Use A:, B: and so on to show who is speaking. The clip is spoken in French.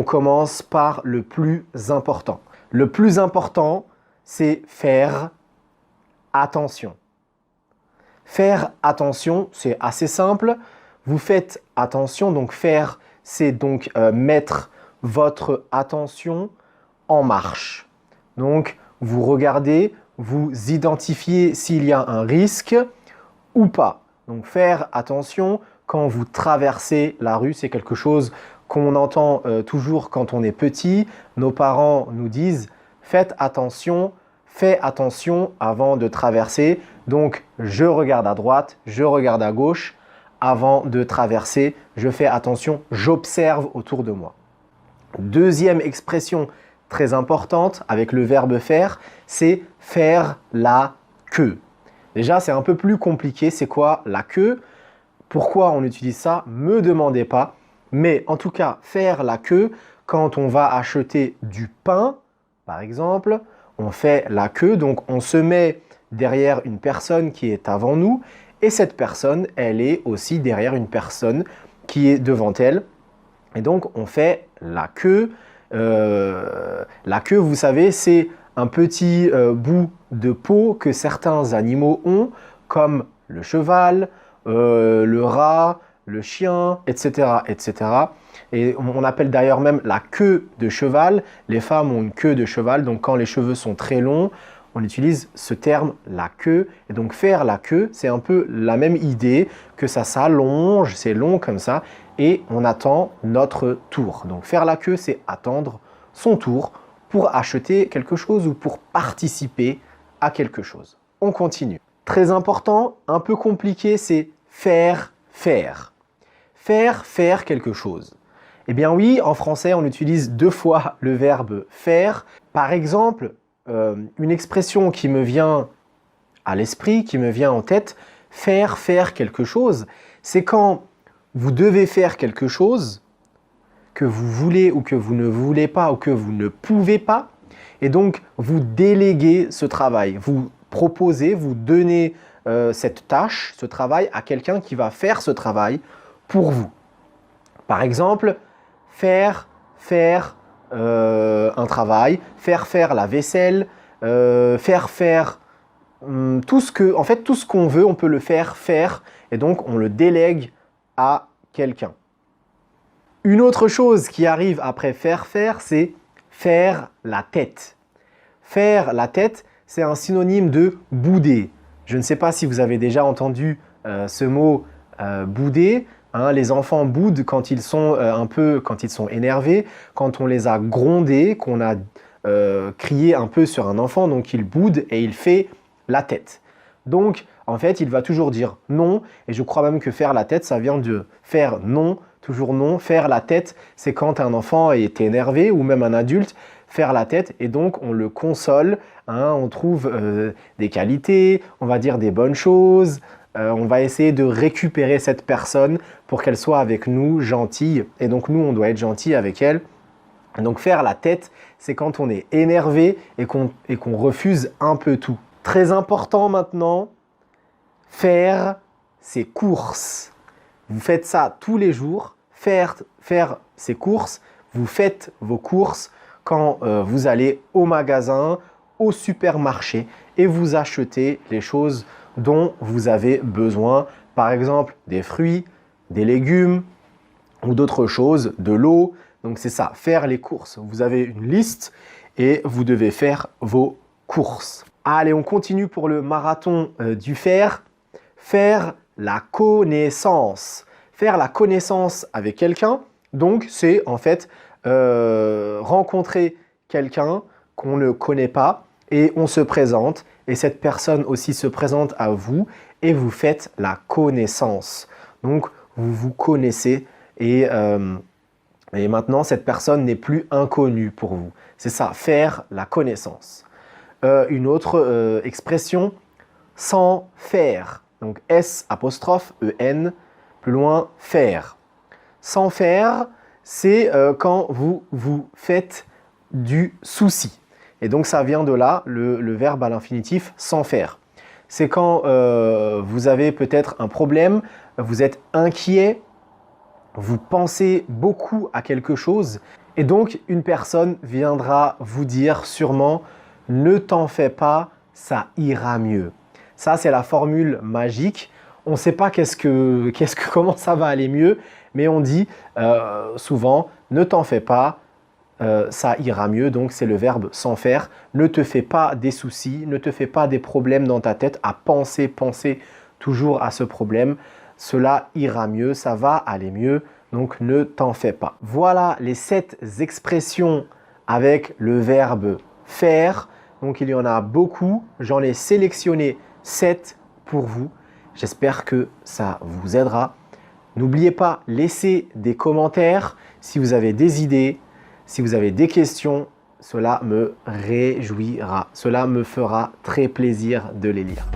A: On commence par le plus important. Le plus important, c'est faire attention. Faire attention, c'est assez simple. Vous faites attention, donc faire, c'est donc mettre votre attention en marche. Donc, vous regardez, vous identifiez s'il y a un risque ou pas. Donc, faire attention quand vous traversez la rue, c'est quelque chose qu'on entend toujours quand on est petit. Nos parents nous disent « faites attention ». Fais attention avant de traverser. Donc, je regarde à droite, je regarde à gauche. Avant de traverser, je fais attention, j'observe autour de moi. Deuxième expression très importante avec le verbe faire, c'est faire la queue. Déjà, c'est un peu plus compliqué. C'est quoi la queue? Pourquoi on utilise ça? Me demandez pas. Mais en tout cas, faire la queue, quand on va acheter du pain, par exemple, on fait la queue, donc on se met derrière une personne qui est avant nous et cette personne, elle est aussi derrière une personne qui est devant elle. Et donc, on fait la queue. La queue, vous savez, c'est un petit bout de peau que certains animaux ont, comme le cheval, le rat, le chien, etc., etc. Et on appelle d'ailleurs même la queue de cheval. Les femmes ont une queue de cheval, donc quand les cheveux sont très longs, on utilise ce terme, la queue. Et donc faire la queue, c'est un peu la même idée, que ça s'allonge, c'est long comme ça, et on attend notre tour. Donc faire la queue, c'est attendre son tour pour acheter quelque chose ou pour participer à quelque chose. On continue. Très important, un peu compliqué, c'est faire. Faire quelque chose. Eh bien oui, en français, on utilise deux fois le verbe faire. Par exemple, une expression qui me vient à l'esprit, qui me vient en tête, faire quelque chose, c'est quand vous devez faire quelque chose que vous voulez ou que vous ne voulez pas ou que vous ne pouvez pas, et donc vous déléguez ce travail, vous proposez, vous donnez cette tâche, ce travail à quelqu'un qui va faire ce travail pour vous. Par exemple, faire un travail, faire la vaisselle, faire tout ce qu'on veut, on peut le faire, et donc on le délègue à quelqu'un. Une autre chose qui arrive après faire, c'est faire la tête. Faire la tête, c'est un synonyme de bouder. Je ne sais pas si vous avez déjà entendu ce mot bouder. Hein, les enfants boudent quand ils sont quand ils sont énervés, quand on les a grondés, qu'on a crié un peu sur un enfant, donc il boude et il fait la tête. Donc, en fait, il va toujours dire non, et je crois même que faire la tête, ça vient de faire non, toujours non. Faire la tête, c'est quand un enfant est énervé, ou même un adulte, faire la tête, et donc on le console, hein, on trouve des qualités, on va dire des bonnes choses, on va essayer de récupérer cette personne pour qu'elle soit avec nous gentille, et donc nous, on doit être gentil avec elle. Donc faire la tête, c'est quand on est énervé et qu'on refuse un peu tout. Très important maintenant, faire ses courses. Vous faites ça tous les jours, faire ses courses, vous faites vos courses quand vous allez au magasin, au supermarché et vous achetez les choses dont vous avez besoin. Par exemple, des fruits, des légumes ou d'autres choses, de l'eau. Donc c'est ça, faire les courses. Vous avez une liste et vous devez faire vos courses. Allez, on continue pour le marathon du faire. Faire la connaissance. Faire la connaissance avec quelqu'un, donc c'est en fait rencontrer quelqu'un qu'on ne connaît pas et on se présente et cette personne aussi se présente à vous et vous faites la connaissance. Donc vous vous connaissez et maintenant cette personne n'est plus inconnue pour vous. C'est ça, faire la connaissance. Une autre expression, sans faire. Donc S apostrophe E-N, plus loin, faire. Sans faire, c'est quand vous faites du souci. Et donc ça vient de là, le verbe à l'infinitif, sans faire. C'est quand vous avez peut-être un problème, vous êtes inquiet, vous pensez beaucoup à quelque chose Et donc, une personne viendra vous dire sûrement « Ne t'en fais pas, ça ira mieux ». Ça, c'est la formule magique. On ne sait pas comment ça va aller mieux, mais on dit souvent « Ne t'en fais pas, ça ira mieux ». Donc, c'est le verbe « s'en faire ». Ne te fais pas des soucis, ne te fais pas des problèmes dans ta tête à penser toujours à ce problème. Cela ira mieux, ça va aller mieux. Donc, ne t'en fais pas. Voilà les 7 expressions avec le verbe faire. Donc, il y en a beaucoup. J'en ai sélectionné 7 pour vous. J'espère que ça vous aidera. N'oubliez pas, laissez des commentaires si vous avez des idées, si vous avez des questions. Cela me réjouira. Cela me fera très plaisir de les lire.